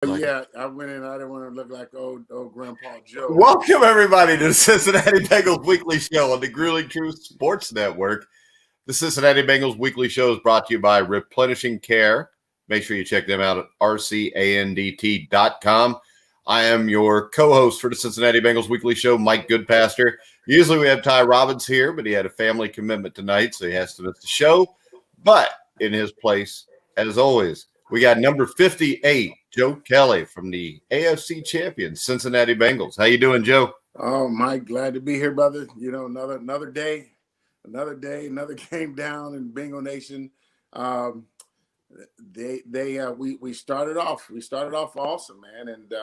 Yeah, I went in. I didn't want to look like old Grandpa Joe. Welcome, everybody, to the Cincinnati Bengals Weekly Show on the Grueling Truth Sports Network. The Cincinnati Bengals Weekly Show is brought to you by Replenishing Care. Make sure you check them out at rcandt.com. I am your co-host for the Cincinnati Bengals Weekly Show, Mike Goodpaster. Usually we have Ty Robbins here, but he had a family commitment tonight, so he has to miss the show. But in his place, as always, we got number 58, Joe Kelly from the AFC champion Cincinnati Bengals. How you doing, Joe? Oh, Mike, glad to be here, brother. You know, another day, another game down in Bengal Nation. We started off awesome, man, and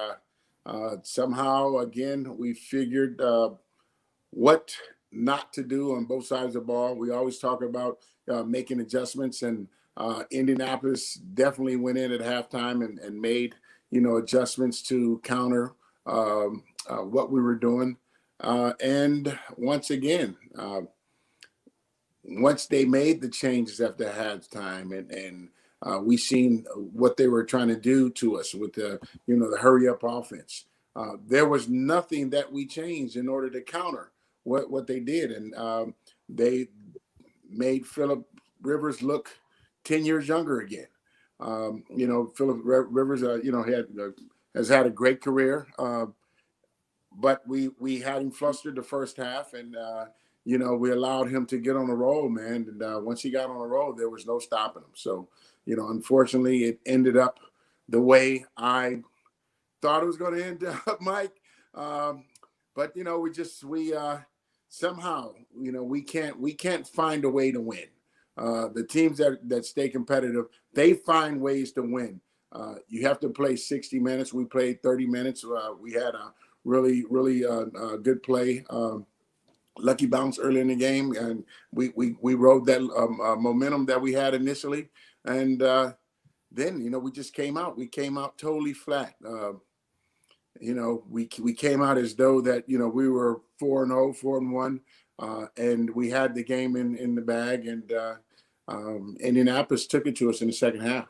somehow again we figured what not to do on both sides of the ball. We always talk about making adjustments, and Indianapolis definitely went in at halftime and made adjustments to counter what we were doing. And once again, once they made the changes after halftime, and we seen what they were trying to do to us with the hurry up offense. There was nothing that we changed in order to counter what they did, and they made Phillip Rivers look 10 years younger again. Phillip Rivers, has had a great career, but we had him flustered the first half, and we allowed him to get on a roll, man. And once he got on a roll, there was no stopping him. So, unfortunately, it ended up the way I thought it was going to end up, Mike. But we somehow, we can't find a way to win. The teams that stay competitive, they find ways to win. You have to play 60 minutes. We played 30 minutes. We had a really good play. Lucky bounce early in the game, and we rode that momentum that we had initially, and then we just came out. We came out totally flat. We came out as though that we were 4-0, 4-1, and we had the game in the bag, and Indianapolis took it to us in the second half.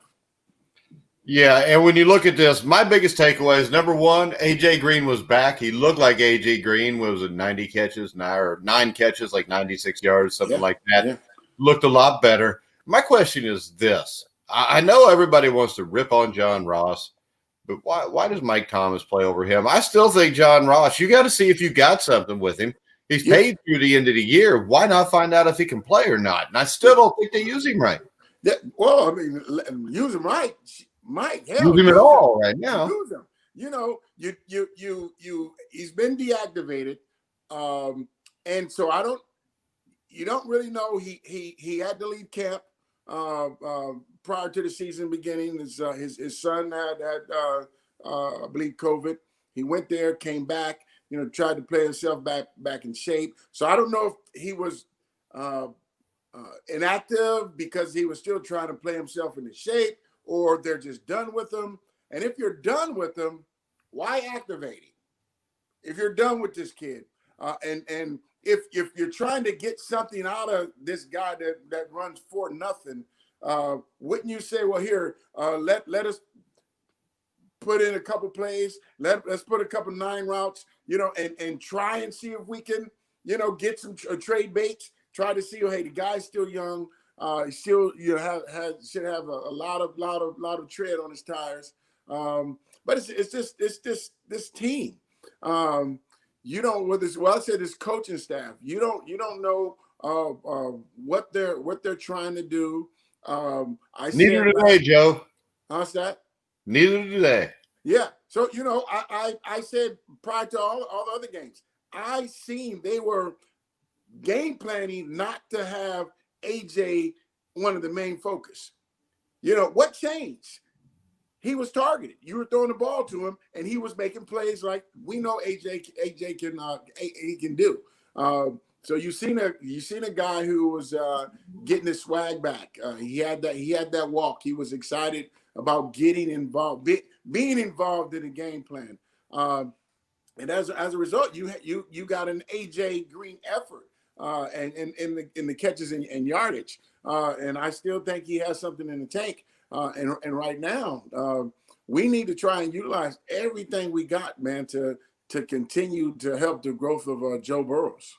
Yeah, and when you look at this, my biggest takeaway is, number one, A.J. Green was back. He looked like A.J. Green was at 90 catches, or 9 catches, like 96 yards, something like that. Yeah. Looked a lot better. My question is this. I know everybody wants to rip on John Ross, but why does Mike Thomas play over him? I still think John Ross, you got to see if you got something with him. He's paid through the end of the year. Why not find out if he can play or not? And I still don't think they use him right. Yeah, well, I mean, use him right. Mike, hell, use him at all right now. Use him. He's been deactivated, and so you don't really know. He had to leave camp prior to the season beginning. His son had I believe COVID. He went there, came back, tried to play himself back in shape. So I don't know if he was inactive because he was still trying to play himself into shape, or they're just done with him. And if you're done with him, why activate him? If you're done with this kid, and if you're trying to get something out of this guy that runs 4-0, wouldn't you say, well, here, let us put in a couple plays, let's put a couple 9 routes, and try and see if we can, get some trade baits. Try to see, hey, the guy's still young. Still, should have a lot of tread on his tires. But it's just this team. I said this coaching staff. You don't know what they're trying to do. Neither do they, Joe. How's that? Neither do they. Yeah. So I said prior to all the other games, I seen they were game planning not to have AJ one of the main focus. What changed? He was targeted. You were throwing the ball to him, and he was making plays like we know AJ can do. So you seen a guy who was getting his swag back. He had that walk. He was excited about getting involved, being involved in the game plan. And as a result, you got an AJ Green effort. And in the catches and yardage, and I still think he has something in the tank. And right now, we need to try and utilize everything we got, man, to continue to help the growth of Joe Burrows.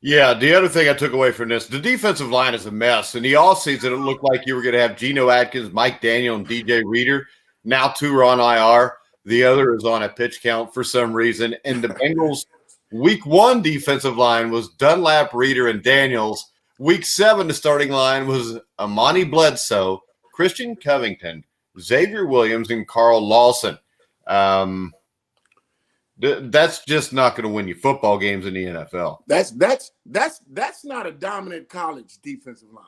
Yeah, the other thing I took away from this, the defensive line is a mess. In the offseason, it looked like you were going to have Geno Atkins, Mike Daniel, and DJ Reader. Now 2 are on IR. The other is on a pitch count for some reason. And the Bengals' week 1 defensive line was Dunlap, Reader, and Daniels. Week 7, the starting line was Amani Bledsoe, Christian Covington, Xavier Williams, and Carl Lawson. That's just not going to win you football games in the NFL. That's not a dominant college defensive line.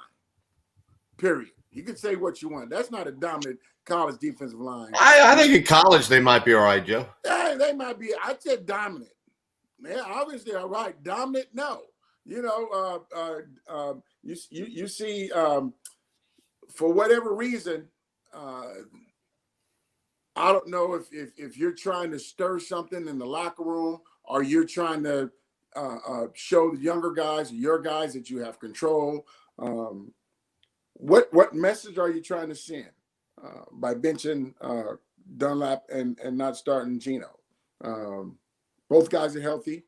Period. You can say what you want. That's not a dominant college defensive line. I think in college they might be all right, Joe. Yeah, they might be. I said dominant. Yeah, obviously, all right. Dominant, no. You know, you see, for whatever reason, I don't know if you're trying to stir something in the locker room, or you're trying to show the younger guys, your guys, that you have control. What message are you trying to send by benching Dunlap and not starting Geno? Both guys are healthy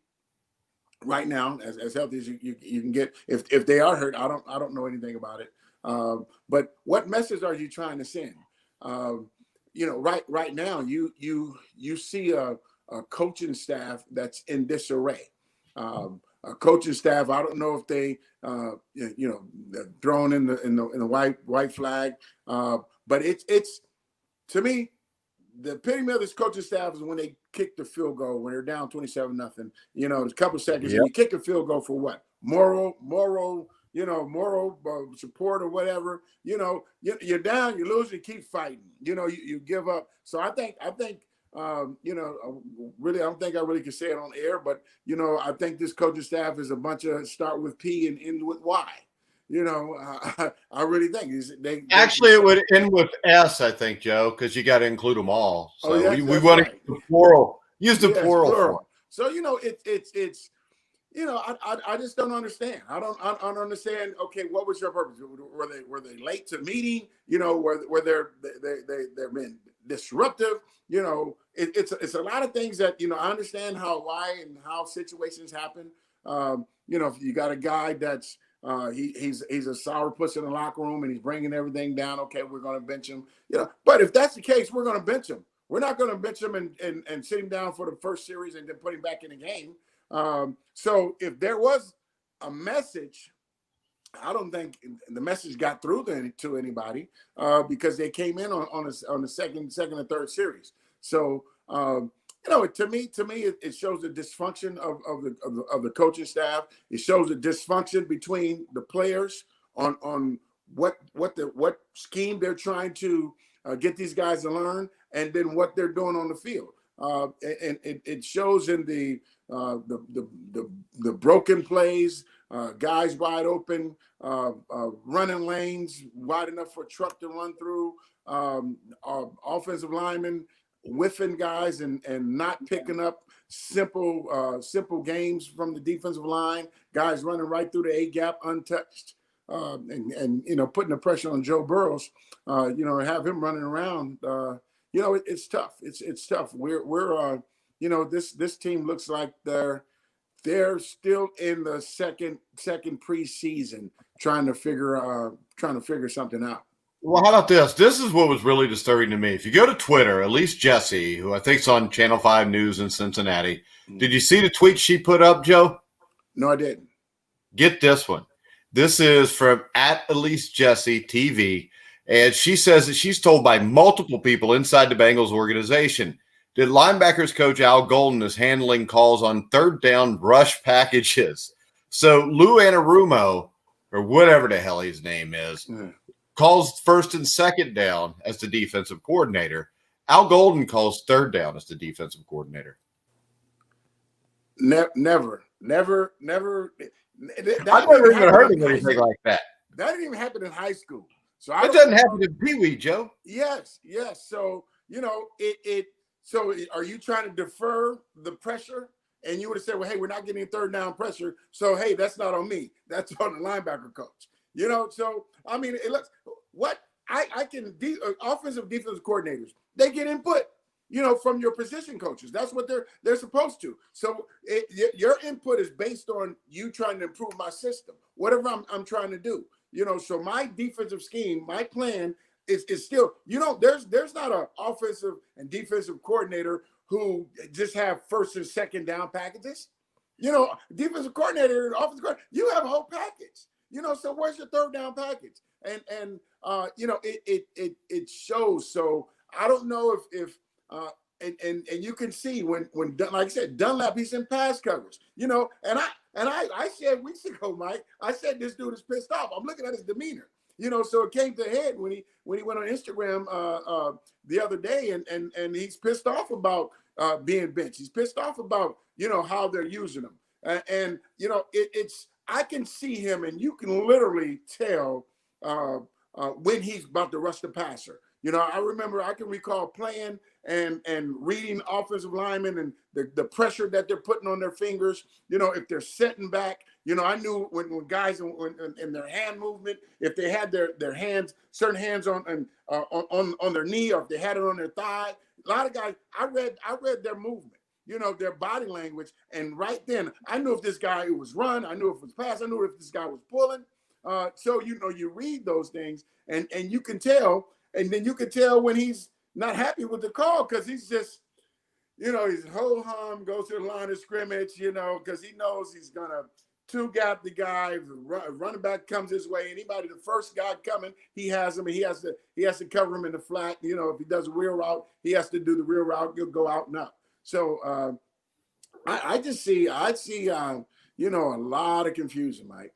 right now, as healthy as you can get. If they are hurt, I don't know anything about it. But what message are you trying to send? You know, right now, you see a coaching staff that's in disarray. A coaching staff, I don't know if they, thrown in the white flag, but it's to me, the epitome of this coaching staff is when they kick the field goal when they're down 27-0. You know, there's a couple seconds, and you kick a field goal for what? Moral support or whatever. You know, you're down, you lose, you keep fighting. You know, you give up. So I think really, I don't think I really can say it on air, but I think this coaching staff is a bunch of start with P and end with Y. You know, I really think it would end with S, I think, Joe, because you got to include them all. So we want to use the plural. So it's I just don't understand. I don't understand. Okay, what was your purpose? Were they late to meeting? Were they're been disruptive? It's a lot of things that I understand why and how situations happen. If you got a guy that's he's a sourpuss in the locker room and he's bringing everything down. Okay, we're going to bench him. But if that's the case, we're going to bench him. We're not going to bench him and sit him down for the first series and then put him back in the game. So if there was a message, I don't think the message got through to anybody because they came in on the second and third series. So to me, it shows the dysfunction of the coaching staff. It shows the dysfunction between the players on what scheme they're trying to get these guys to learn, and then what they're doing on the field. And it shows in the broken plays, guys wide open, running lanes wide enough for a truck to run through, offensive linemen whiffing guys and not picking up simple games from the defensive line, guys running right through the A gap untouched, and putting the pressure on Joe Burrows, have him running around. It's tough. It's tough. We're this team looks like they're still in the second preseason trying to figure something out. Well, how about this? This is what was really disturbing to me. If you go to Twitter, at least Jesse, who I think is on Channel 5 News in Cincinnati, did you see the tweet she put up, Joe? No, I didn't. Get this one. This is from @EliseJesse TV. And she says that she's told by multiple people inside the Bengals organization that linebackers coach Al Golden is handling calls on third down rush packages. So Lou Anarumo, or whatever the hell his name is, calls first and second down as the defensive coordinator. Al Golden calls third down as the defensive coordinator. Never. I've never even heard of anything like that. That didn't even happen in high school. So it doesn't happen in Pee Wee, Joe. Yes. So So are you trying to defer the pressure? And you would have said, well, hey, we're not getting third down pressure. So, hey, that's not on me. That's on the linebacker coach. So, I mean, it looks what I can offensive defensive coordinators, they get input, from your position coaches. That's what they're supposed to. So your input is based on you trying to improve my system, whatever I'm trying to do. So my defensive scheme, my plan is still, there's not an offensive and defensive coordinator who just have first and second down packages. Defensive coordinator, offensive coordinator, you have a whole package. So where's your third down package? And it shows. So I don't know if and you can see when like I said, Dunlap, he's in pass coverage. And I said weeks ago, Mike, I said this dude is pissed off. I'm looking at his demeanor. So it came to a head when he went on Instagram the other day, and he's pissed off about being benched. He's pissed off about how they're using him, and it's I can see him, and you can literally tell when he's about to rush the passer. I can recall playing and reading offensive linemen and the pressure that they're putting on their fingers. If they're setting back, I knew when guys in their hand movement, if they had their hands, certain hands on their knee, or if they had it on their thigh. A lot of guys, I read their movement, their body language, and right then I knew if this guy was run, I knew if it was pass, I knew if this guy was pulling. So you read those things, and you can tell. And then you can tell when he's not happy with the call, because he's just, he's ho-hum, goes to the line of scrimmage, because he knows he's going to two-gap the guy. The running back comes his way. The first guy coming, he has him, and he has to cover him in the flat. If he does a real route, he has to do the real route. He'll go out and up. So I see, a lot of confusion, Mike.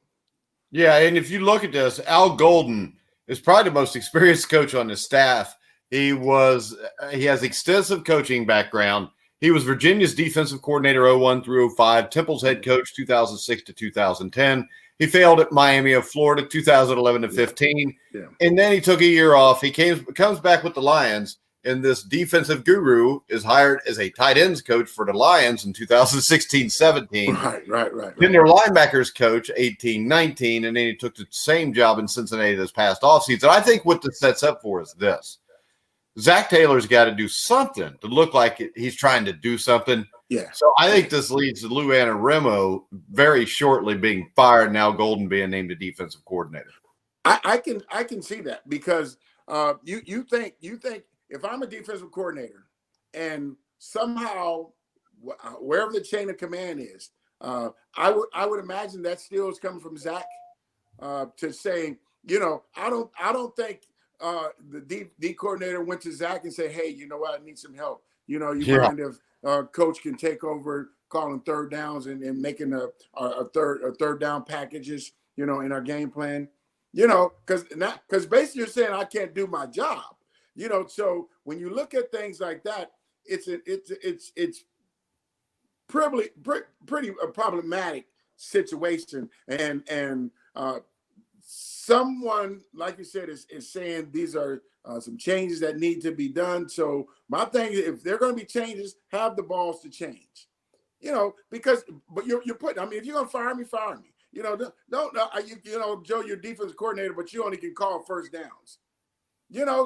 Yeah, and if you look at this, Al Golden is probably the most experienced coach on the staff. He has extensive coaching background. He was Virginia's defensive coordinator 01 through 05, Temple's head coach 2006 to 2010. He failed at Miami of Florida 2011 to 15. Yeah. And then he took a year off. He comes back with the Lions, and this defensive guru is hired as a tight ends coach for the Lions in 2016-17. Right. Then their linebackers coach 18-19, and then he took the same job in Cincinnati this past offseason. I think what this sets up for is this. Zach Taylor's got to do something to look like he's trying to do something. Yeah. So I think this leads to Lou Anarumo very shortly being fired, and Al Golden being named the defensive coordinator. I can see that, because you think if I'm a defensive coordinator and somehow wherever the chain of command is, I would imagine that still is coming from Zach to say, I don't think the D coordinator went to Zach and said, hey, you know what, I need some help. You mind if coach can take over calling third downs and making a third down packages, in our game plan, because basically you're saying I can't do my job. So when you look at things like that, it's pretty a problematic situation, and someone, like you said, is saying these are some changes that need to be done. So my thing is, if there are going to be changes, have the balls to change. But you're putting. I mean, if you're going to fire me, fire me. Don't Joe, you're defensive coordinator, but you only can call first downs.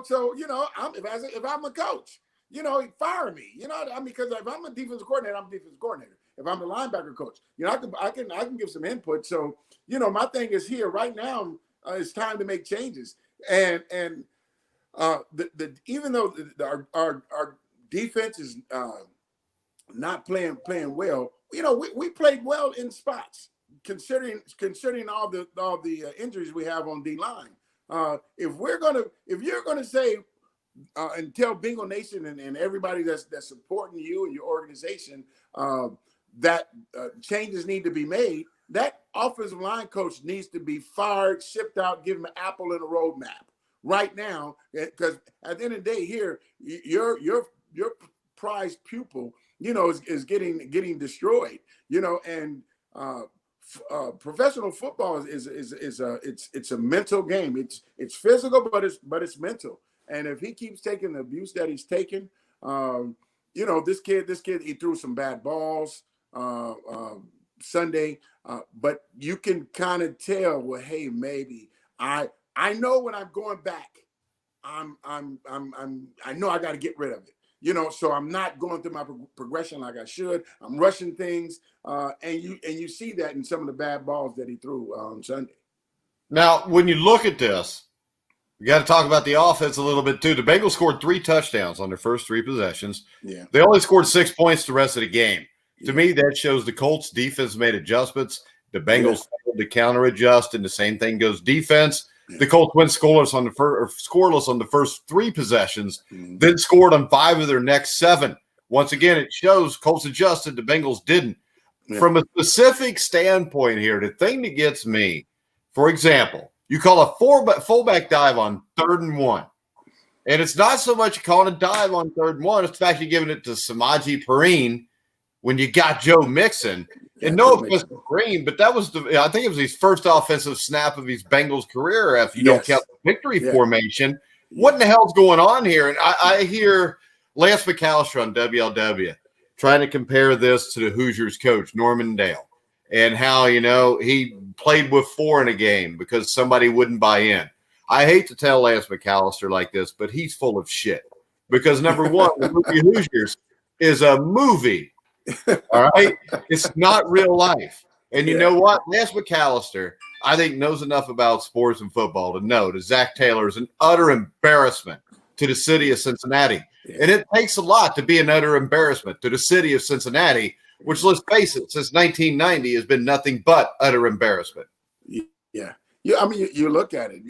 So if I'm a coach, fire me. Because if I'm a defensive coordinator, I'm a defensive coordinator. If I'm a linebacker coach, I can give some input. So my thing is here right now. It's time to make changes, and even though our defense is not playing well, we played well in spots, considering all the injuries we have on D line. If you're gonna say and tell Bengal Nation and everybody that's supporting you and your organization that changes need to be made, that offensive line coach needs to be fired, shipped out, give him an apple and a roadmap right now. Because at the end of the day, here your prized pupil, is getting destroyed. And professional football is a mental game. It's physical, but it's mental. And if he keeps taking the abuse that he's taking, this kid, he threw some bad balls Sunday, but you can kind of tell, well, hey, maybe I know when I'm going back, I know I got to get rid of it. So I'm not going through my progression like I should. I'm rushing things, and you see that in some of the bad balls that he threw on Sunday. Now, when you look at this, we got to talk about the offense a little bit too. The Bengals scored 3 touchdowns on their first 3 possessions. Yeah. They only scored 6 points the rest of the game. Yeah. To me, that shows the Colts defense made adjustments. The Bengals failed to counter adjust, and the same thing goes defense. The Colts went scoreless on the first 3 possessions, then scored on 5 of their next 7. Once again, it shows Colts adjusted, the Bengals didn't. Yeah. From a specific standpoint here, the thing that gets me, for example, you call a fullback dive on 3rd and 1. And it's not so much calling a dive on 3rd and 1, it's the fact you're giving it to Samaje Perine when you got Joe Mixon. And no offense to Green, but that was I think it was his first offensive snap of his Bengals career if you don't count the victory formation. What in the hell's going on here? And I hear Lance McAllister on WLW trying to compare this to the Hoosiers coach, Norman Dale, and how, he played with 4 in a game because somebody wouldn't buy in. I hate to tell Lance McAllister like this, but he's full of shit. Because number one, the movie Hoosiers is a movie. All right, it's not real life. And you know what? Lance McAllister, I think, knows enough about sports and football to know that Zach Taylor is an utter embarrassment to the city of Cincinnati. And it takes a lot to be an utter embarrassment to the city of Cincinnati, which, let's face it, since 1990 has been nothing but utter embarrassment. Yeah. I mean, you look at it,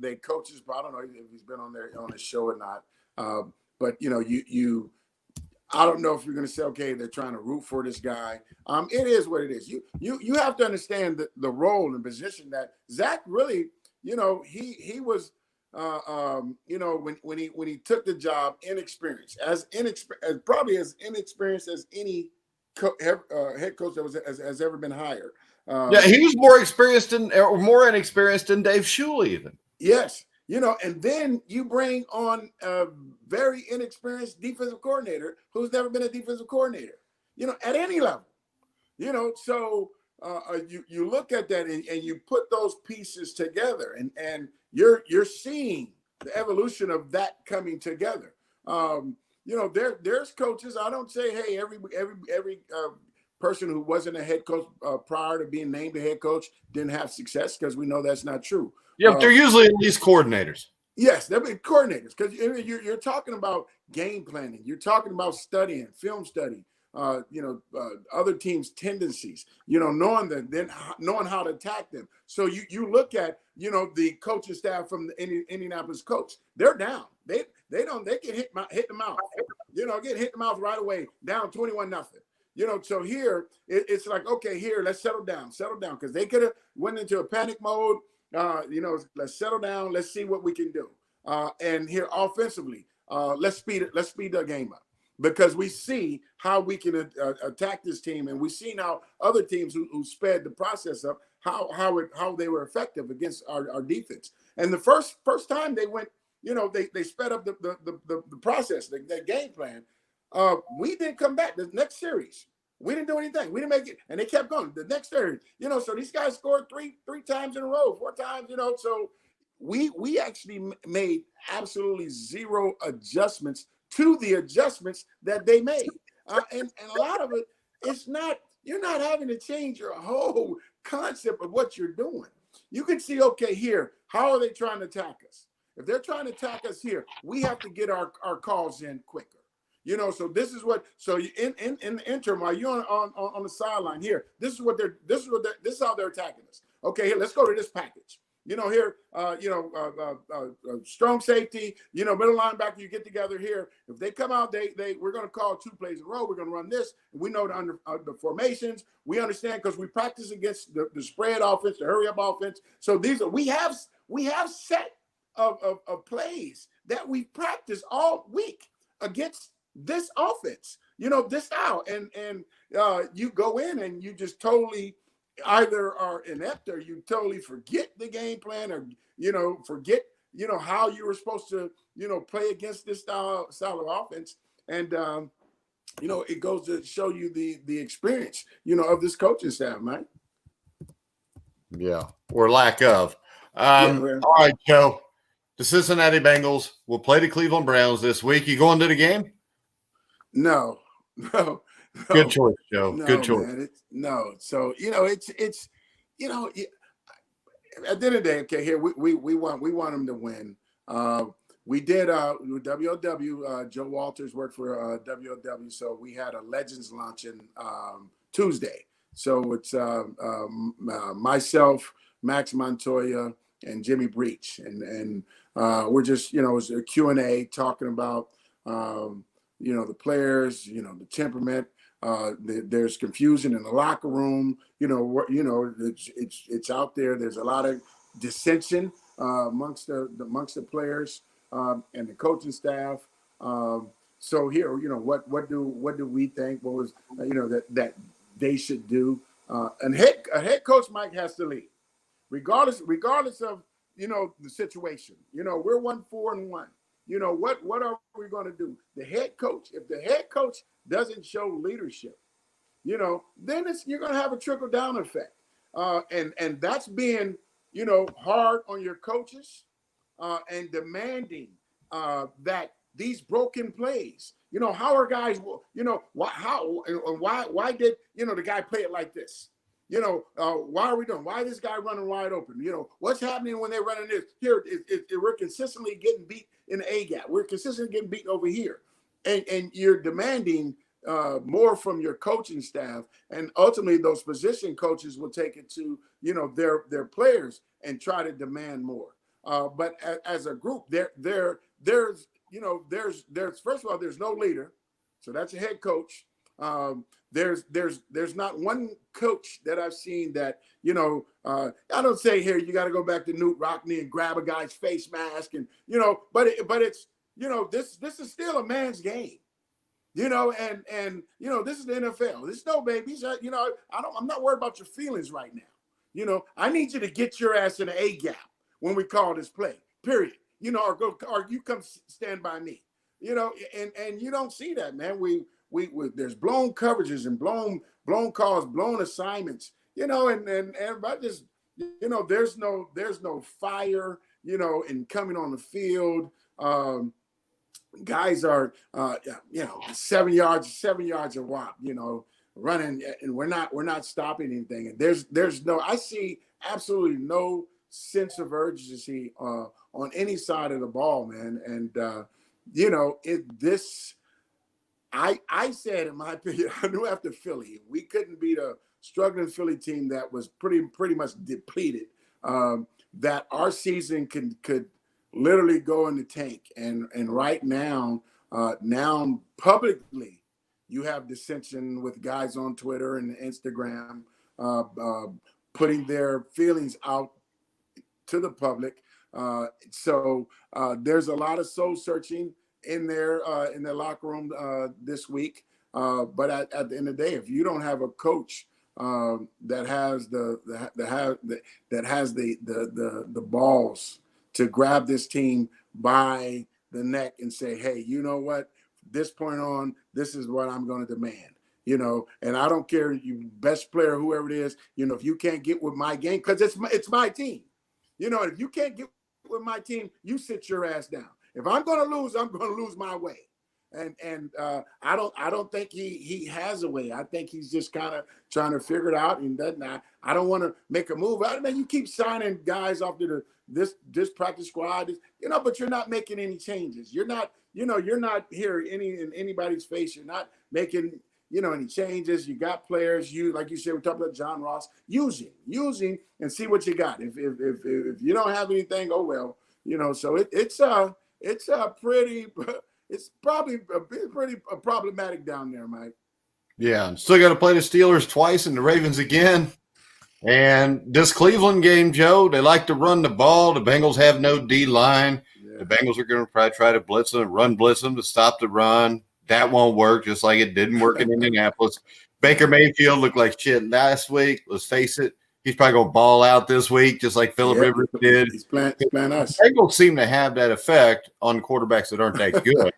they coaches. I don't know if he's been on his show or not, but I don't know if you're going to say, okay, they're trying to root for this guy. It is what it is. You have to understand the role and position that Zach really, he was, when he took the job, probably as inexperienced as any head coach that has ever been hired. He was more inexperienced than Dave Shula even. Yes. And then you bring on a very inexperienced defensive coordinator who's never been a defensive coordinator, at any level, so you look at that and you put those pieces together and you're seeing the evolution of that coming together. There's coaches. I don't say, hey, every person who wasn't a head coach prior to being named a head coach didn't have success, because we know that's not true. Yeah, but they're usually at least coordinators. Yes, they'll be coordinators, because you're talking about game planning. You're talking about studying, film study, other teams' tendencies, knowing how to attack them. So you look at, the coaching staff from the Indianapolis Colts, they're down. They get hit the mouth, get hit the mouth right away, down 21-0. So here it's like, okay, here, let's settle down, because they could have went into a panic mode. Let's settle down. Let's see what we can do. And here offensively, let's speed the game up, because we see how we can attack this team, and we've seen how other teams who sped the process up, how they were effective against our defense. And the first time they went, they sped up the process, the game plan. We didn't come back the next series. We didn't do anything. We didn't make it, and they kept going. The next series, so these guys scored three times in a row, 4 times, so we actually made absolutely zero adjustments to the adjustments that they made. And a lot of it, you're not having to change your whole concept of what you're doing. You can see, okay, here, how are they trying to attack us? If they're trying to attack us here, we have to get our calls in quicker. So this is what. So in the interim, while you're on the sideline here, this is how they're attacking us. Okay, here, let's go to this package. Here, strong safety, middle linebacker, you get together here. If they come out, we're going to call 2 plays in a row. We're going to run this. And we know the formations. We understand, because we practice against the spread offense, the hurry up offense. So we have set of plays that we practice all week against this offense, this style, and you go in and you just totally either are inept, or you totally forget the game plan, or forget how you were supposed to play against this style of offense, and it goes to show you the experience of this coaching staff, man. Yeah, or lack of. Well, All right, Joe. The Cincinnati Bengals will play the Cleveland Browns this week. You going to the game? no, no, Good no, choice, Joe. Good no, choice. man. It's no. So it's at the end of the day, okay, here we want them to win. Uh, we did WOW. Joe Walters worked for WOW, so we had a Legends luncheon Tuesday. So it's myself, Max Montoya, and Jimmy Breach, and we're just it was a Q&A talking about the players, the temperament. There's confusion in the locker room. It's out there. There's a lot of dissension amongst the players and the coaching staff. So here, what do we think? What was that they should do? A head coach Mike has to lead, regardless of the situation. We're 1-4-1. What are we going to do? The head coach, if the head coach doesn't show leadership, then you're going to have a trickle down effect, and that's being hard on your coaches and demanding that these broken plays. How are guys? Why did the guy play it like this? Why are we doing? Why is this guy running wide open? What's happening when they're running this? Here, we're consistently getting beat in the A gap. We're consistently getting beaten over here, and you're demanding more from your coaching staff, and ultimately those position coaches will take it to their players and try to demand more. But as a group, there's first of all, there's no leader, so that's a head coach. There's not one coach that I've seen that I don't say here you got to go back to Newt Rockney and grab a guy's face mask and but it's this is still a man's game. And this is the NFL. This is no babies. I'm not worried about your feelings right now. I need you to get your ass in the A gap when we call this play. Period. Or you come stand by me. And you don't see that, man. We there's blown coverages and blown calls, blown assignments. And everybody just there's no fire. In coming on the field. Guys are 7 yards a whop, running, and we're not stopping anything. And there's no, I see absolutely no sense of urgency on any side of the ball, man. And I said, in my opinion, I knew after Philly we couldn't beat a struggling Philly team that was pretty much depleted. That our season could literally go in the tank. And right now publicly, you have dissension with guys on Twitter and Instagram putting their feelings out to the public. So there's a lot of soul searching in their locker room this week. But at the end of the day, if you don't have a coach that has the balls to grab this team by the neck and say, hey, you know what? This point on, this is what I'm going to demand. And I don't care, you best player, whoever it is, if you can't get with my game, because it's my team. If you can't get with my team, you sit your ass down. If I'm going to lose, I'm going to lose my way. And I don't think he has a way. I think he's just kind of trying to figure it out. And I don't want to make a move. You keep signing guys off to this practice squad, but you're not making any changes. You're not here in anybody's face. You're not making any changes. You got players. Like you said, we talked about John Ross using and see what you got. If you don't have anything, oh well. So it's probably pretty problematic down there, Mike. Yeah, still got to play the Steelers twice and the Ravens again. And this Cleveland game, Joe, they like to run the ball. The Bengals have no D-line. Yeah. The Bengals are going to probably try to blitz them to stop the run. That won't work, just like it didn't work in Indianapolis. Baker Mayfield looked like shit last week. Let's face it. He's probably going to ball out this week, just like Phillip Rivers did. He's playing us. Bengals seem to have that effect on quarterbacks that aren't that good.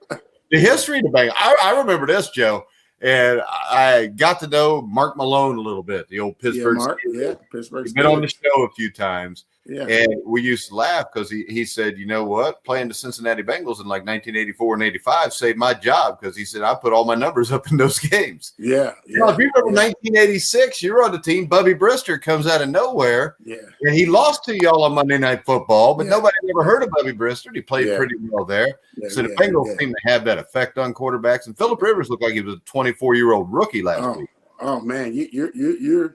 The history of the Bengals, I remember this, Joe, and I got to know Mark Malone a little bit, the old Pittsburgh. Pittsburgh. He's been on the show a few times. Yeah. And we used to laugh because he said, you know what, playing the Cincinnati Bengals in like 1984 and 85 saved my job because he said I put all my numbers up in those games. Yeah. Now, if you remember 1986, you're on the team. Bubby Brister comes out of nowhere. Yeah. And he lost to y'all on Monday Night Football, but nobody ever heard of Bubby Brister. He played pretty well there. So the Bengals seem to have that effect on quarterbacks. And Phillip Rivers looked like he was a 24-year-old rookie last week. Oh man, you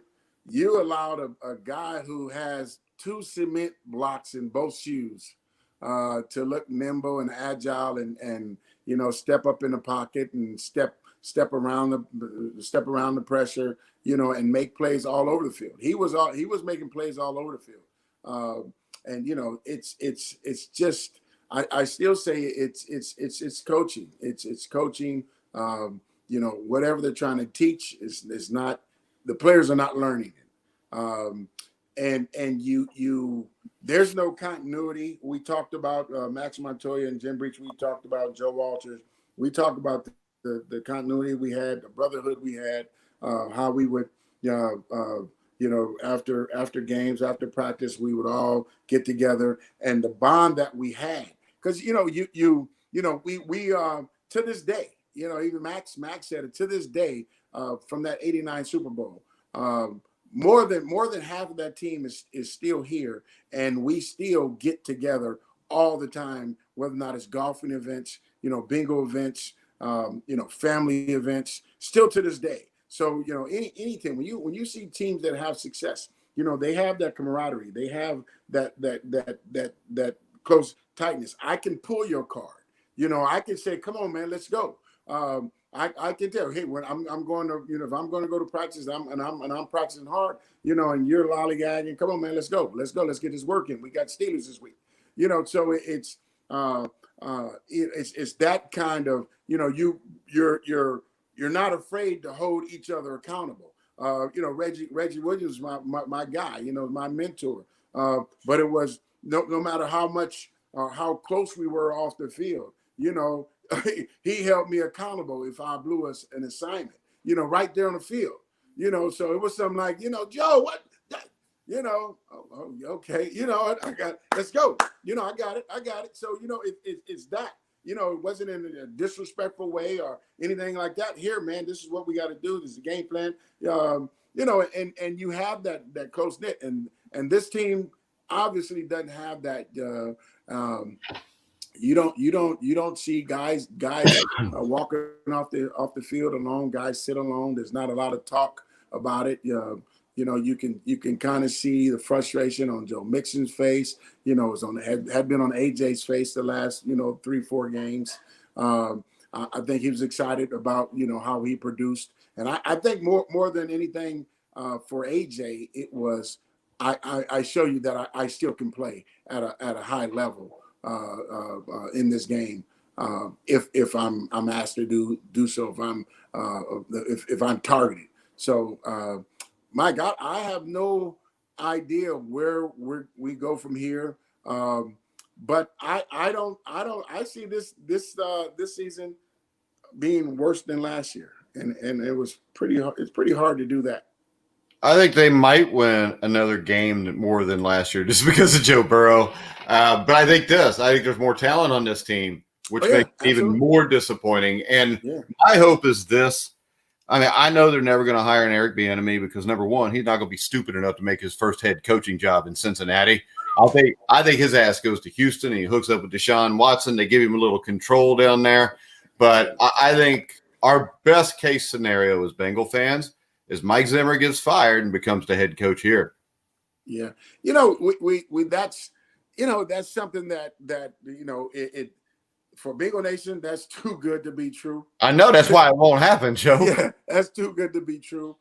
allowed a guy who has 2 cement blocks in both shoes to look nimble and agile and step up in the pocket and step around the pressure, and make plays all over the field. He was making plays all over the field. And it's just I still say it's coaching. It's coaching. Whatever they're trying to teach is not, the players are not learning it. And you there's no continuity. We talked about Max Montoya and Jim Breach. We talked about Joe Walters. We talked about the continuity we had, the brotherhood we had, how we would, after games, after practice, we would all get together, and the bond that we had. Because we to this day, even Max said it, to this day, from that '89 Super Bowl, more than half of that team is still here, and we still get together all the time, whether or not it's golfing events, bingo events, family events, still to this day. So anything, when you see teams that have success, they have that camaraderie, they have that close tightness. I can pull your card. I can say, come on, man, let's go. I can tell, hey, when I'm going to, if I'm going to go to practice, I'm practicing hard, and you're lollygagging, come on, man, let's go, let's get this work in. We got Steelers this week, so it's that kind of, you're not afraid to hold each other accountable. Reggie Williams, my guy, my mentor. But it was no matter how much or how close we were off the field, he held me accountable if I blew us an assignment, right there on the field, so it was something like, Joe, what, okay, I got, let's go, I got it. So, it's that, it wasn't in a disrespectful way or anything like that. Here, man, this is what we got to do. This is a game plan, and you have that close knit, and this team obviously doesn't have that. You don't see guys walking off the field alone. Guys sit alone. There's not a lot of talk about it. You can kind of see the frustration on Joe Mixon's face. It's had been on AJ's face the last 3-4 games. I think he was excited about how he produced, and I think more than anything for AJ, it was I show you that I still can play at a high level in this game if I'm asked to do so, if I'm targeted. So my God, I have no idea where we go from here. But I see this season being worse than last year, and it was it's pretty hard to do that. I think they might win another game more than last year just because of Joe Burrow. But I think there's more talent on this team, which makes it even more disappointing. And my hope is this. I mean, I know they're never going to hire an Eric Bieniemy because, number one, he's not going to be stupid enough to make his first head coaching job in Cincinnati. I think his ass goes to Houston and he hooks up with Deshaun Watson. They give him a little control down there. But I think our best case scenario as Bengal fans is Mike Zimmer gets fired and becomes the head coach here. Yeah. We that's something that it for Bengal Nation, that's too good to be true. I know that's why it won't happen, Joe. Yeah, that's too good to be true.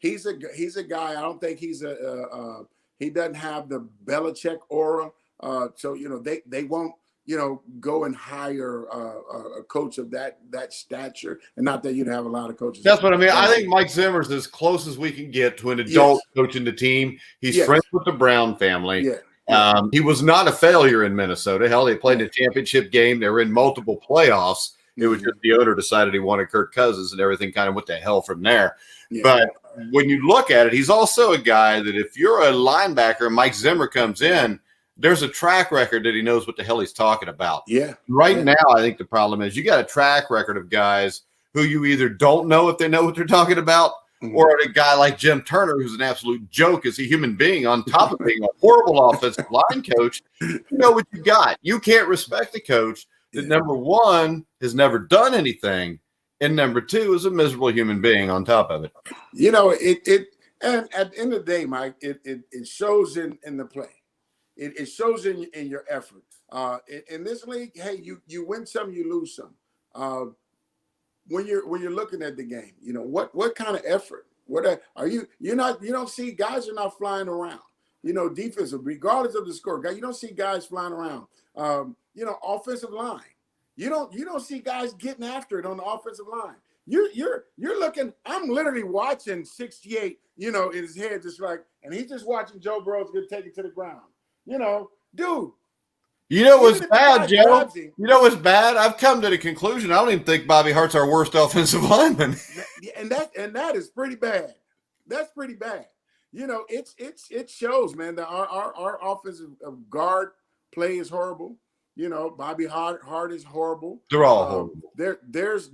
He's a guy. I don't think he's he doesn't have the Belichick aura. So they won't go and hire a coach of that stature. And not that you'd have a lot of coaches. That's what I mean. I think Mike Zimmer's as close as we can get to an adult coaching the team. He's friends with the Brown family. Yeah. He was not a failure in Minnesota. Hell, they played a championship game. They were in multiple playoffs. It was just the owner decided he wanted Kirk Cousins, and everything kind of went to hell from there. Yeah. But when you look at it, he's also a guy that if you're a linebacker and Mike Zimmer comes in, there's a track record that he knows what the hell he's talking about. Yeah. Right now, I think the problem is you got a track record of guys who you either don't know if they know what they're talking about, or a guy like Jim Turner, who's an absolute joke as a human being, on top of being a horrible offensive line coach. You know what you got. You can't respect the coach that, number one, has never done anything, and number two, is a miserable human being on top of it. You know, and at the end of the day, Mike, it shows in the play. It shows in your effort. In this league, hey, you win some, you lose some. When you're looking at the game, you know what kind of effort? What are you? You don't see guys are not flying around. You know, defensive, regardless of the score, you don't see guys flying around. You know, offensive line, you don't see guys getting after it on the offensive line. You're looking. I'm literally watching 68. You know, in his head, just like, and he's just watching Joe Burrow's gonna take it to the ground. You know, dude. You know what's bad, Joe? You know what's bad? I've come to the conclusion I don't even think Bobby Hart's our worst offensive lineman. And that is pretty bad. That's pretty bad. You know, it shows, man, that our offensive guard play is horrible. You know, Bobby Hart is horrible. They're all horrible. There's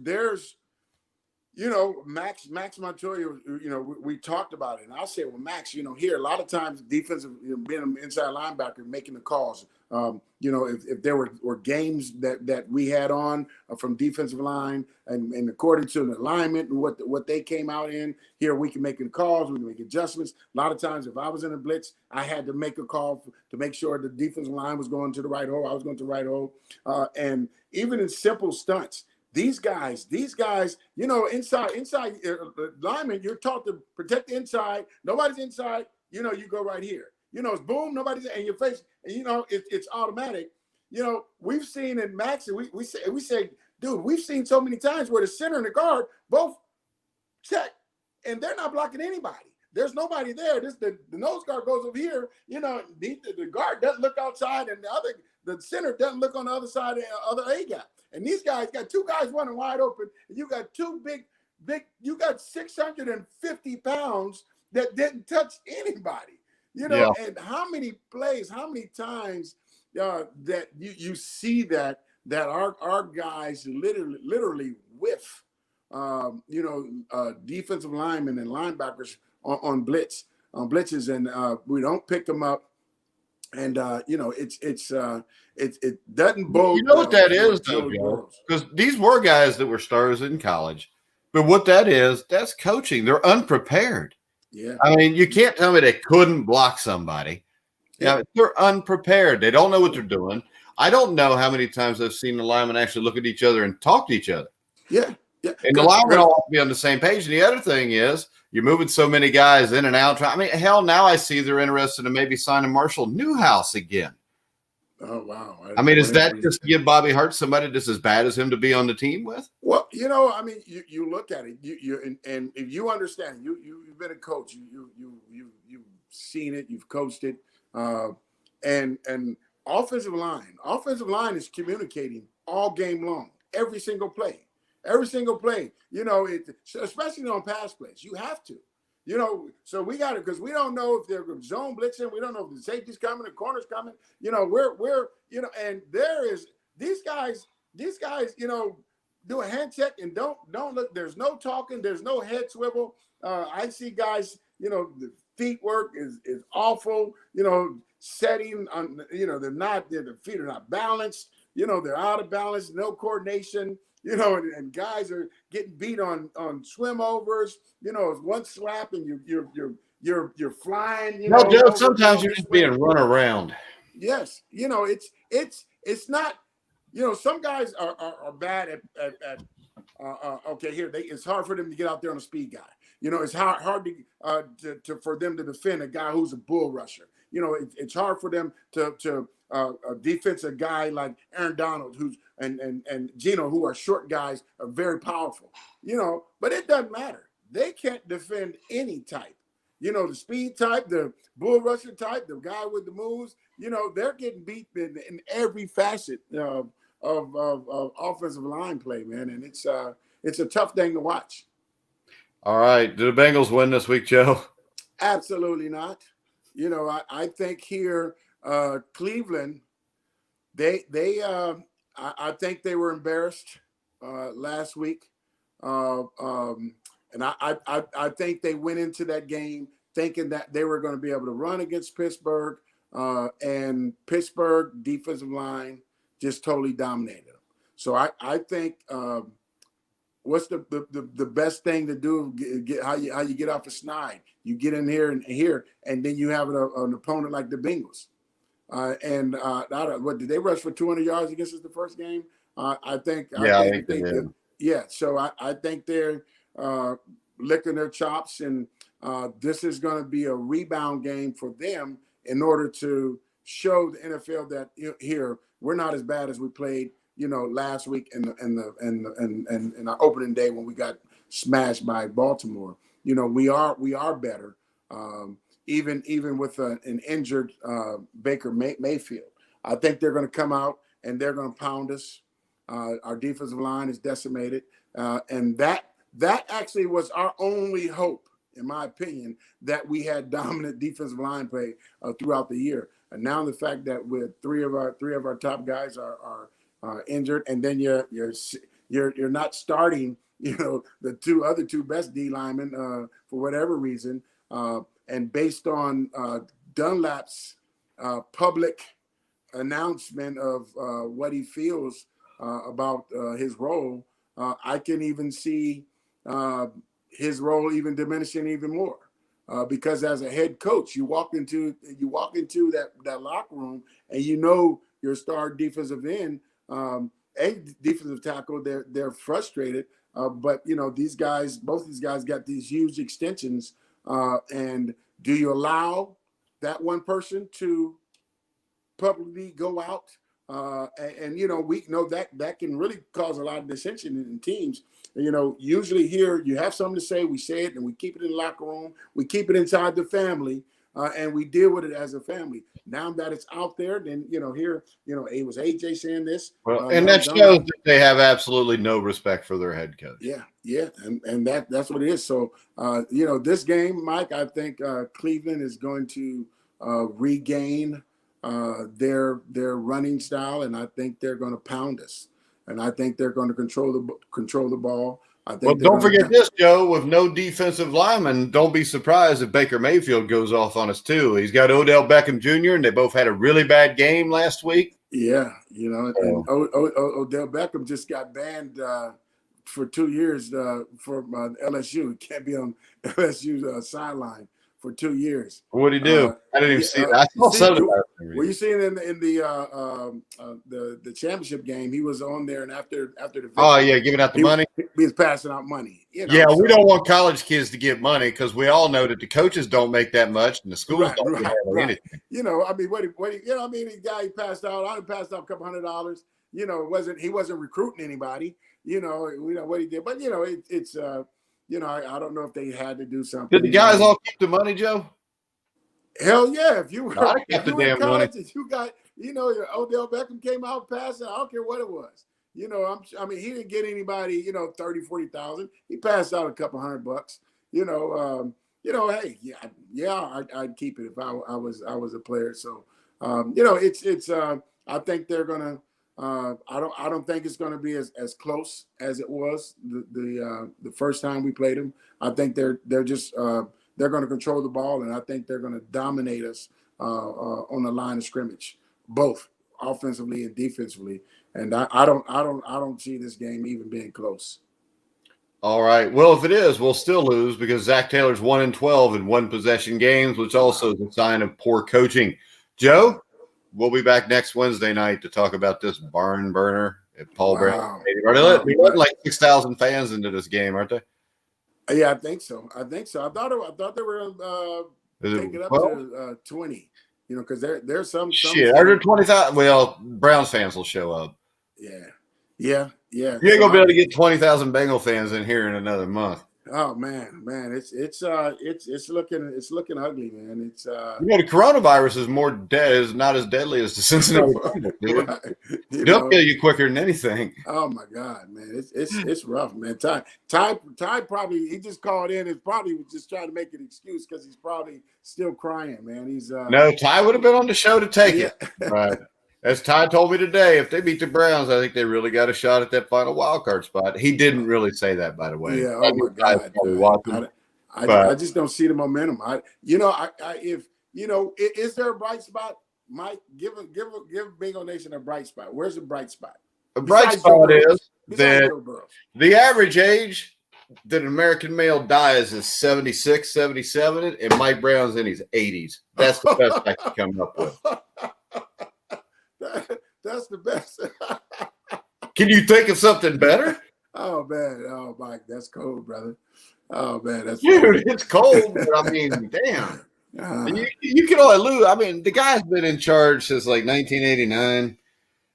you know, Max Montoya, you know, we talked about it. And I'll say, well, Max, you know, here, a lot of times defensive, you know, being an inside linebacker, making the calls. You know, if there were games that we had on from defensive line and according to the alignment and what they came out in, here we can make the calls, we can make adjustments. A lot of times if I was in a blitz, I had to make a call to make sure the defensive line was going to the right hole. I was going to the right hole. And even in simple stunts, these guys, you know, inside linemen, you're taught to protect the inside. Nobody's inside. You know, you go right here. You know, it's boom. Nobody's in your face. And, you know, it's automatic. You know, we've seen in Max, we say, dude, we've seen so many times where the center and the guard both check, and they're not blocking anybody. There's nobody there. The nose guard goes over here. You know, the guard doesn't look outside, and the center doesn't look on the other side of the other A gap. And these guys got two guys running wide open, and you got two big, you got 650 pounds that didn't touch anybody. You know, and how many plays, how many times that you see that our guys literally whiff, you know, defensive linemen and linebackers on blitzes, and we don't pick them up. And you know, it doesn't bode. You know what that is, though, Joe? Because these were guys that were stars in college, but what that is, that's coaching. They're unprepared. Yeah, I mean, you can't tell me they couldn't block somebody. Yeah, they're unprepared. They don't know what they're doing. I don't know how many times I've seen the linemen actually look at each other and talk to each other. Yeah. And the linemen all have to be on the same page. And the other thing is, you're moving so many guys in and out. I mean, hell, now I see they're interested in maybe signing Marshall Newhouse again. Oh, wow. I mean, is that just to give Bobby Hart somebody just as bad as him to be on the team with? Well, you know, I mean, you look at it, and if you understand, you've been a coach, you've seen it, you've coached it, and offensive line is communicating all game long, every single play. You know, especially on pass plays, you have to. You know, so we got it because we don't know if they're zone blitzing. We don't know if the safety's coming, the corner's coming. You know, we're you know, and there is these guys, you know, do a hand check and don't look. There's no talking. There's no head swivel. I see guys, you know, the feet work is awful. You know, setting on. You know, their feet are not balanced. You know, they're out of balance. No coordination. You know, and guys are getting beat on swim overs. You know, it's one slap and you're flying. You know, Joe, sometimes you're just being run around. Yes, you know, it's not. You know, some guys are bad at okay, here it's hard for them to get out there on a speed guy. You know, it's hard to for them to defend a guy who's a bull rusher. You know, it's hard for them to a defensive guy like Aaron Donald, who's and Gino, who are short guys, are very powerful. You know, but it doesn't matter. They can't defend any type. You know, the speed type, the bull rusher type, the guy with the moves. You know, they're getting beat in every facet of offensive line play, man, and it's a tough thing to watch. All right. Do the Bengals win this week, Joe? Absolutely not. I think here, Cleveland, I think they were embarrassed last week, and I think they went into that game thinking that they were going to be able to run against Pittsburgh, and Pittsburgh defensive line just totally dominated them. So I think what's the best thing to do? Get how you get off a snide. You get in here, and then you have an opponent like the Bengals. What did they rush for 200 yards against us the first game? I think they did. Yeah. So I think they're licking their chops, and this is going to be a rebound game for them in order to show the NFL that here we're not as bad as we played, last week in our opening day when we got smashed by Baltimore. We are better. Even with an injured Baker Mayfield. I think they're going to come out and they're going to pound us. Our defensive line is decimated. And that actually was our only hope, in my opinion, that we had dominant defensive line play throughout the year. And now the fact that with three of our top guys are injured, and then you're not starting, the other two best D linemen for whatever reason. And based on Dunlap's public announcement of what he feels about his role, I can even see his role even diminishing even more. Because as a head coach, you walk into that locker room, and your star defensive end and defensive tackle, they're frustrated. But both these guys got these huge extensions. And do you allow that one person to publicly go out? We know that can really cause a lot of dissension in teams. Usually here you have something to say, we say it, and we keep it in the locker room, we keep it inside the family, and we deal with it as a family. Now that it's out there, then here, it was AJ saying this. Well, and that shows that they have absolutely no respect for their head coach. Yeah, and that's what it is. So this game, Mike, I think Cleveland is going to regain their running style, and I think they're going to pound us, and I think they're going to control the ball. Well, don't forget this, Joe. With no defensive lineman, don't be surprised if Baker Mayfield goes off on us too. He's got Odell Beckham Jr., and they both had a really bad game last week. Yeah, and Odell Beckham just got banned for 2 years from LSU. He can't be on LSU's sideline for 2 years. What did he do? I didn't even see that. I saw something about it. Were you seeing in the championship game? He was on there, and after the victory, giving out the money. He was passing out money. We don't want college kids to get money because we all know that the coaches don't make that much, and the schools don't get anything. The guy he passed out. I passed out a couple $100. He wasn't recruiting anybody. We know what he did, but it's I don't know if they had to do something. Did the guys all keep the money, Joe? Hell yeah! If you were in college, you got Odell Beckham came out passing. I don't care what it was. He didn't get anybody 30, 40,000. He passed out a couple $100. Hey, I'd keep it if I was a player. So it's I think they're gonna. I don't think it's going to be as close as it was the first time we played them. I think they're just they're going to control the ball, and I think they're going to dominate us on the line of scrimmage, both offensively and defensively. And I don't see this game even being close. All right. Well, if it is, we'll still lose because Zach Taylor's 1-12 in one possession games, which also is a sign of poor coaching. Joe, we'll be back next Wednesday night to talk about this barn burner at Paul Brown. Are they letting like 6,000 fans into this game, aren't they? Yeah, I think so. I thought they were take it up to 20. Because there's some shit. Are there 20,000? Well, Browns fans will show up. Yeah. You ain't gonna be able to get 20,000 Bengal fans in here in another month. Oh man, it's looking ugly, man. It's The coronavirus is is not as deadly as the Cincinnati Bengals, dude. right, you They'll know. kill you quicker than anything. Oh my God, man, it's rough, man. Ty probably he just called in and probably was just trying to make an excuse because he's probably still crying, man. He's No, Ty would have been on the show to take yeah. it. But as Ty told me today, if they beat the Browns, I think they really got a shot at that final wild card spot. He didn't really say that, by the way. Yeah. I Oh knew my Ty was God. probably watching, I but just don't see the momentum. If is there a bright spot? Mike, give Bingo Nation a bright spot. Where's the bright spot? a bright Besides Joe spot Burrows. is Besides that Joe Burrows. the average age that an American male dies is 76, 77, and Mike Brown's in his 80s. That's the best I can come up with. That's the best. Can you think of something better? Oh man, oh Mike, that's cold, brother. Oh man, that's Dude, it's cold, but I mean, damn. You can only lose. I mean, the guy's been in charge since like 1989.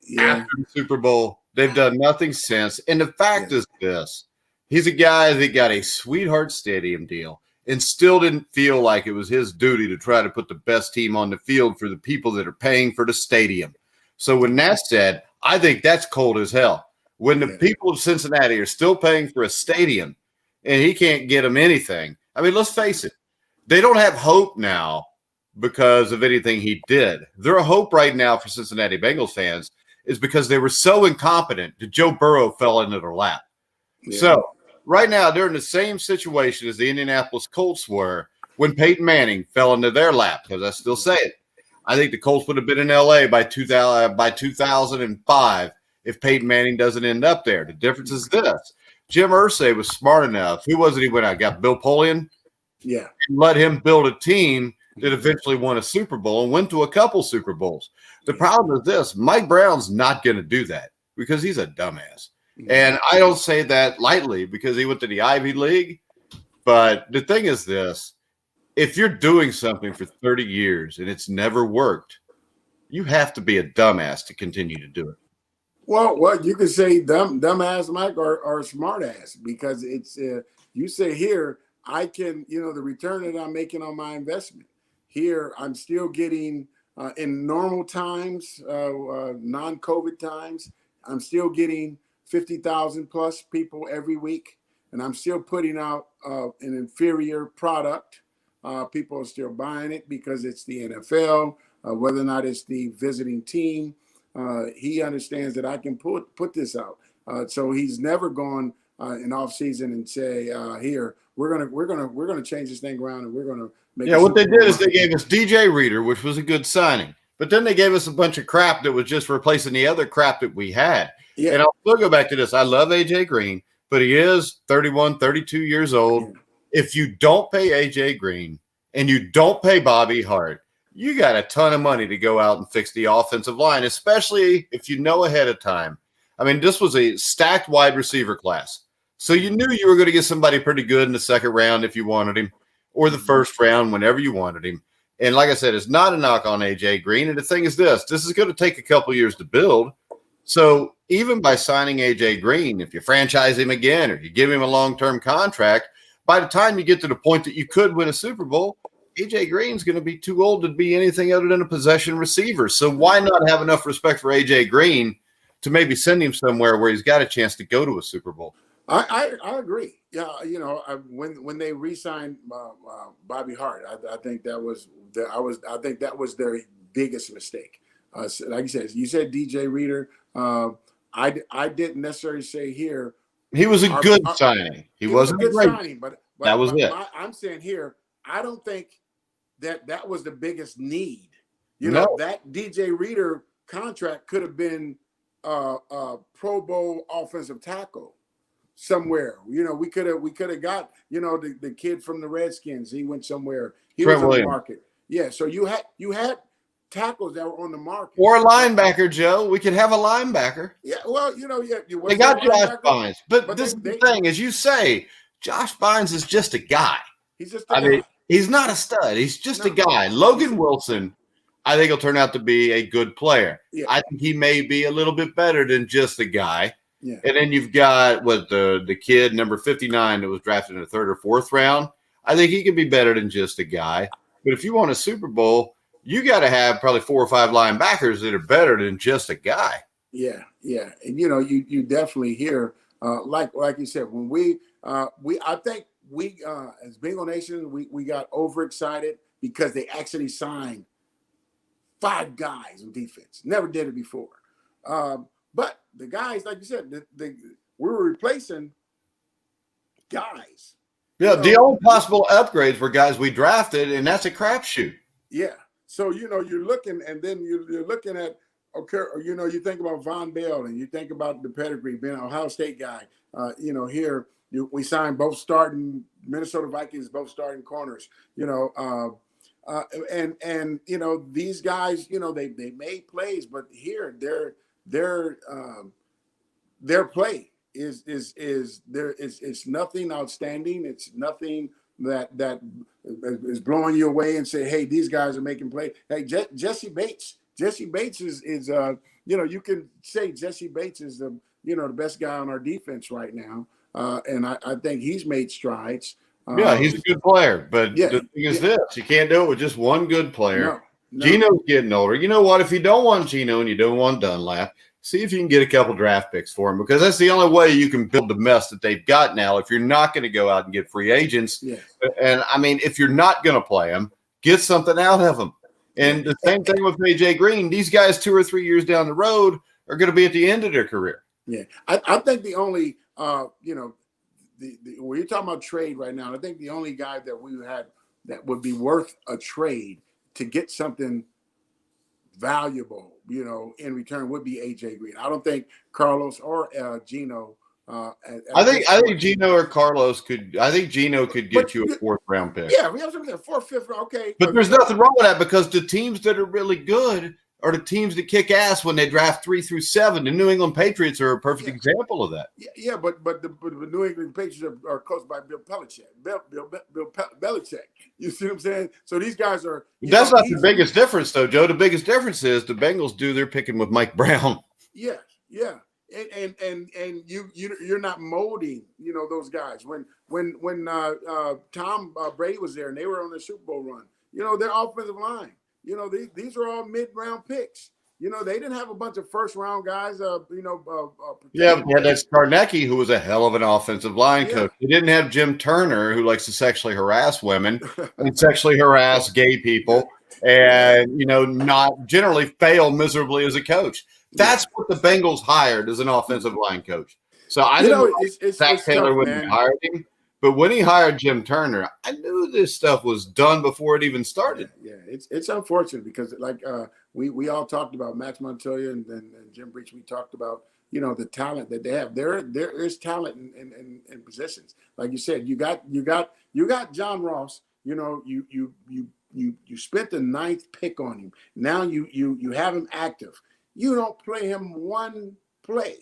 yeah. After the Super Bowl, they've done nothing since. And the fact is this: he's a guy that got a sweetheart stadium deal and still didn't feel like it was his duty to try to put the best team on the field for the people that are paying for the stadium. So when that's said, I think that's cold as hell. When the people of Cincinnati are still paying for a stadium and he can't get them anything. I mean, let's face it. They don't have hope now because of anything he did. Their hope right now for Cincinnati Bengals fans is because they were so incompetent that Joe Burrow fell into their lap. Yeah. So right now they're in the same situation as the Indianapolis Colts were when Peyton Manning fell into their lap, because I still say it. I think the Colts would have been in L.A. by 2005 if Peyton Manning doesn't end up there. The difference is this. Jim Irsay was smart enough. Who was it he went out? Got Bill Polian? Yeah. And let him build a team that eventually won a Super Bowl and went to a couple Super Bowls. The problem is this. Mike Brown's not going to do that because he's a dumbass. And I don't say that lightly because he went to the Ivy League. But the thing is this. If you're doing something for 30 years and it's never worked, you have to be a dumbass to continue to do it. Well, you could say dumbass Mike or smart ass, because it's you say here, I can, the return that I'm making on my investment here, I'm still getting in normal times, non-COVID times, I'm still getting 50,000 plus people every week, and I'm still putting out an inferior product. People are still buying it because it's the NFL, whether or not it's the visiting team. He understands that I can put this out. So he's never gone in off season and say, "Here, we're gonna change this thing around and we're gonna make." Yeah, what they did is they gave us DJ Reader, which was a good signing, but then they gave us a bunch of crap that was just replacing the other crap that we had. Yeah. And I'll still go back to this. I love AJ Green, but he is 31, 32 years old. Yeah. If you don't pay AJ Green and you don't pay Bobby Hart, you got a ton of money to go out and fix the offensive line, especially if you know ahead of time. I mean, this was a stacked wide receiver class. So you knew you were going to get somebody pretty good in the second round if you wanted him, or the first round whenever you wanted him. And like I said, it's not a knock on AJ Green. And the thing is this is going to take a couple years to build. So even by signing AJ Green, if you franchise him again or you give him a long-term contract, by the time you get to the point that you could win a Super Bowl, AJ Green's going to be too old to be anything other than a possession receiver. So why not have enough respect for AJ Green to maybe send him somewhere where he's got a chance to go to a Super Bowl? I agree. Yeah, when they re-signed Bobby Hart, I think that was their biggest mistake. So like you said DJ Reader. I didn't necessarily say here he was a good signing. He wasn't a good great signing, but that was it. I'm saying here, I don't think that was the biggest need. That DJ Reader contract could have been a Pro Bowl offensive tackle somewhere. We could have got the kid from the Redskins. He went somewhere. He was on the market. Yeah, so you had tackles that were on the market. Or a linebacker, Joe. We could have a linebacker. Yeah, well, they got Josh Bynes. But this is the thing, as you say, Josh Bynes is just a guy. He's just a guy. Mean, he's not a stud. He's just a guy. Logan Wilson, I think, will turn out to be a good player. Yeah. I think he may be a little bit better than just a guy. Yeah. And then you've got the kid number 59 that was drafted in the 3rd or 4th round. I think he can be better than just a guy. But if you want a Super Bowl, you got to have probably 4 or 5 linebackers that are better than just a guy. Yeah, yeah, and you definitely hear like you said when I think we as Bengal Nation we got overexcited because they actually signed 5 guys in defense. Never did it before. But the guys, like you said, we were replacing guys. Yeah, the only possible upgrades were guys we drafted, and that's a crapshoot. Yeah. So you're looking, and then you're looking at you think about Von Bell, and you think about the pedigree, being an Ohio State guy. We signed both starting Minnesota Vikings, both starting corners. And these guys, they made plays, but here their play it's nothing outstanding. It's nothing that is blowing you away and say, hey, these guys are making play. Hey, Jesse Bates is you can say Jesse Bates is the best guy on our defense right now, and I think he's made strides. Yeah, he's a good player, but the thing is this: you can't do it with just one good player. No. Geno's getting older. You know what? If you don't want Geno and you don't want Dunlap, see if you can get a couple draft picks for him, because that's the only way you can build the mess that they've got now. If you're not going to go out and get free agents, and I mean, if you're not going to play them, get something out of them. And the same thing with AJ Green. These guys 2 or 3 years down the road are going to be at the end of their career. Yeah, I think the only when you're talking about trade right now, I think the only guy that we had that would be worth a trade to get something valuable, in return would be AJ Green. I don't think Carlos or Geno. I think Geno or Carlos could. I think Geno could get you a 4th round pick. Yeah, we have something 4th, 5th round. Okay, but there's nothing wrong with that, because the teams that are really good are the teams that kick ass when they draft 3 through 7. The New England Patriots are a perfect example of that. Yeah, but the New England Patriots are coached by Bill Belichick. Bill Belichick. You see what I'm saying? So these guys are. That's not the biggest difference, though, Joe. The biggest difference is the Bengals do their picking with Mike Brown. Yeah, and you're not molding those guys. When Tom Brady was there and they were on the Super Bowl run, their offensive line. These are all mid-round picks. They didn't have a bunch of first-round guys. That's Karnecki, who was a hell of an offensive line coach. They didn't have Jim Turner, who likes to sexually harass women and sexually harass gay people, and not generally fail miserably as a coach. That's what the Bengals hired as an offensive line coach. So I didn't know Zach Taylor when he hired him. But when he hired Jim Turner, I knew this stuff was done before it even started. Yeah, it's unfortunate because we all talked about Max Montoya and Jim Breach. We talked about the talent that they have. There is talent in positions. Like you said, you got John Ross. You spent the 9th pick on him. Now you have him active. You don't play him one play.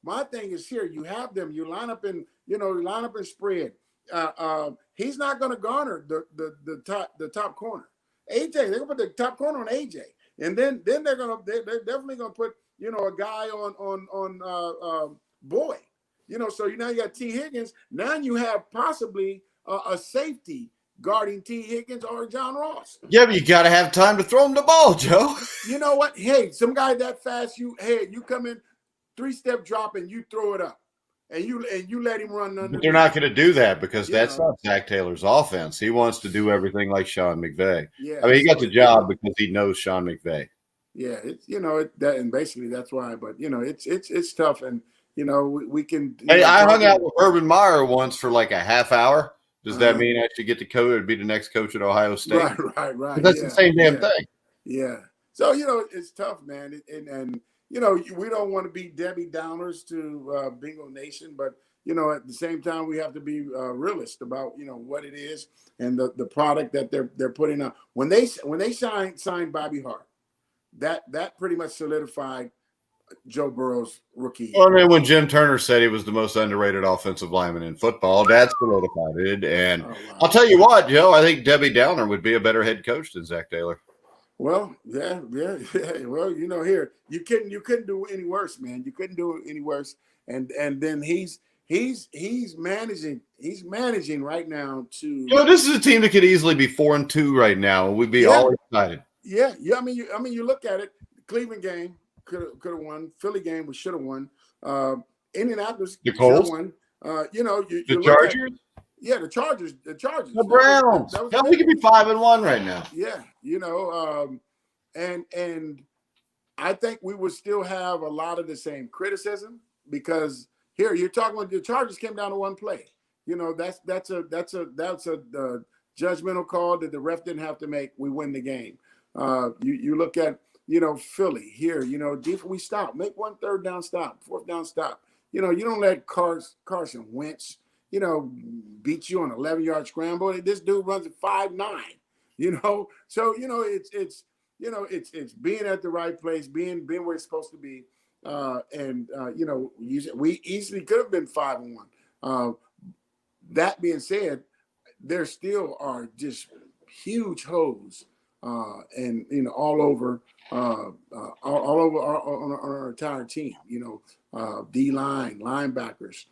My thing is here. You have them. You line up in. Line up and spread. He's not going to garner the top corner. AJ, they're going to put the top corner on AJ, and then they're definitely going to put a guy on Boyd. So now you got T. Higgins. Now you have possibly a safety guarding T. Higgins or John Ross. Yeah, but you got to have time to throw him the ball, Joe. You know what? Hey, some guy that fast, you come in 3-step drop and you throw it up. And you let him run under. But they're not going to do that because that's not Zach Taylor's offense. He wants to do everything like Sean McVay. Yeah, I mean, he got the job because he knows Sean McVay. Yeah, and basically that's why. But it's tough, and we can. Hey, I hung out with Urban Meyer once for like a half hour. Does that mean I should get the coach or be the next coach at Ohio State? Right. That's the same damn thing. Yeah. So it's tough, man, and. We don't want to be Debbie Downers to Bengal Nation, but at the same time we have to be realist about what it is and the product that they're putting out. When they signed Bobby Hart, that pretty much solidified Joe Burrow's rookie. Well, I mean, when Jim Turner said he was the most underrated offensive lineman in football, that solidified it. And I'll tell you what, Joe, I think Debbie Downer would be a better head coach than Zach Taylor. Well, yeah. Well, here you couldn't do any worse, man. You couldn't do any worse. And then he's managing right now to. This is a team that could easily be 4-2 right now, and we'd be Yeah, all excited. yeah. I mean, you look at it. Cleveland game could have won. Philly game we should have won. Indianapolis The should have Colts, wone. the You look at, Chargers, yeah, the Chargers. the Browns. That was Hell, we could be 5-1 right now. yeah, and I think we would still have a lot of the same criticism because here you're talking about the Chargers came down to one play. That's a judgmental call that the ref didn't have to make. We win the game. You look at Philly here. We stop, make one third down stop, fourth down stop. You don't let Carson Wentz beat you on an 11-yard scramble. This dude runs at 5'9". So it's being at the right place, being where it's supposed to be, we easily could have been 5-1. That being said, there still are just huge holes, and all over our entire team. D-line, linebackers,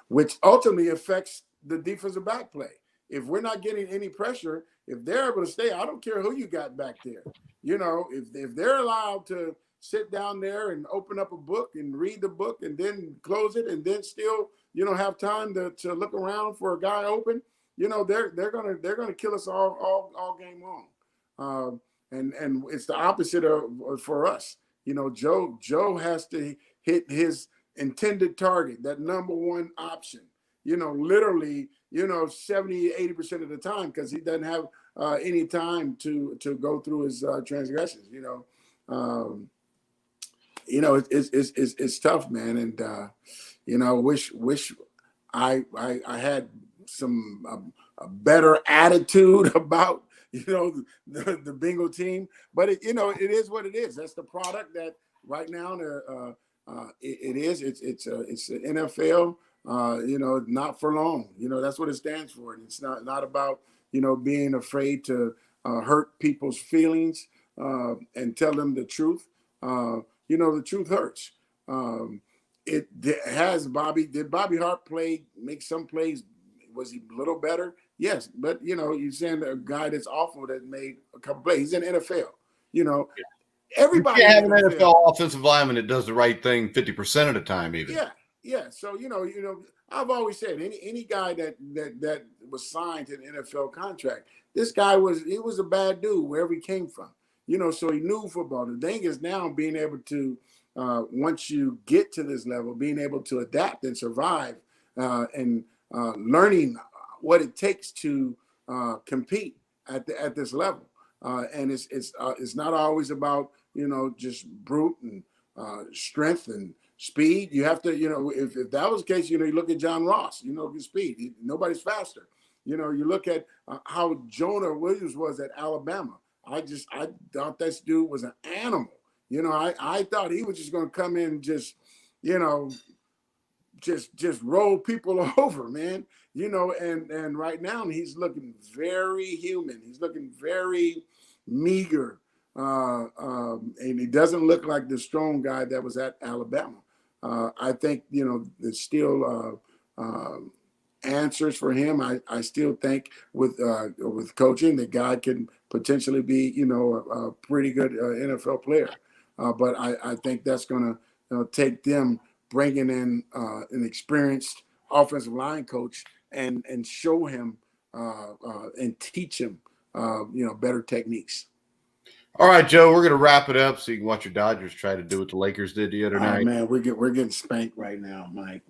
which ultimately affects the defensive back play. If we're not getting any pressure, if they're able to stay, I don't care who you got back there. If they're allowed to sit down there and open up a book and read the book and then close it and then still, have time to look around for a guy open, they're gonna kill us all game long. And it's the opposite for us. Joe has to hit his intended target, that number one option, literally, 70-80% of the time, because he doesn't have any time to go through his transgressions. It's tough, man. And wish I had some a better attitude about the Bengal team, but it is what it is. That's the product that right now it is. It's an NFL. Not for long. That's what it stands for. And it's not about being afraid to hurt people's feelings and tell them the truth. The truth hurts. It has Bobby. Did Bobby Hart make some plays? Was he a little better? Yes, but you're saying a guy that's awful that made a couple plays. He's in the NFL. Everybody You can't have an NFL offensive lineman that does the right thing 50% of the time, even. Yeah. So I've always said any guy that was signed to an NFL contract, this guy was a bad dude wherever he came from. So he knew football. The thing is now being able to once you get to this level, being able to adapt and survive and learning what it takes to compete at this level. And it's not always about just brute and strength and speed. You have to if that was the case, you look at John Ross. His speed. Nobody's faster. You look at how Jonah Williams was at Alabama. I thought this dude was an animal. I thought he was just going to come in and just roll people over, man. And right now he's looking very human. He's looking very meager. And he doesn't look like the strong guy that was at Alabama. I think, there's still answers for him. I still think with coaching, the guy can potentially be, a pretty good NFL player. But I think that's going to take them bringing in an experienced offensive line coach and show him and teach him, better techniques. All right, Joe, we're going to wrap it up so you can watch your Dodgers try to do what the Lakers did the other night. Man, we're getting spanked right now, Mike.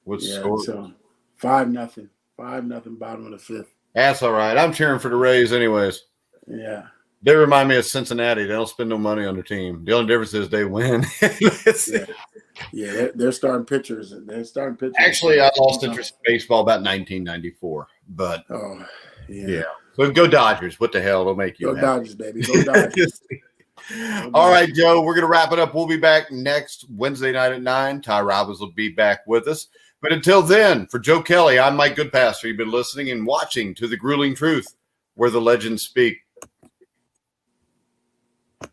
What's the score? So 5-0. 5-0, bottom of the fifth. That's all right. I'm cheering for the Rays anyways. Yeah. They remind me of Cincinnati. They don't spend no money on their team. The only difference is they win. Yeah, they're starting pitchers. Actually, I lost interest in baseball about 1994. But yeah. So go Dodgers. What the hell? It'll make you go happy. Dodgers, baby. Go Dodgers. All right, Joe, we're going to wrap it up. We'll be back next Wednesday night at 9. Ty Robbins will be back with us. But until then, for Joe Kelly, I'm Mike Goodpaster. You've been listening and watching to The Grueling Truth, where the legends speak.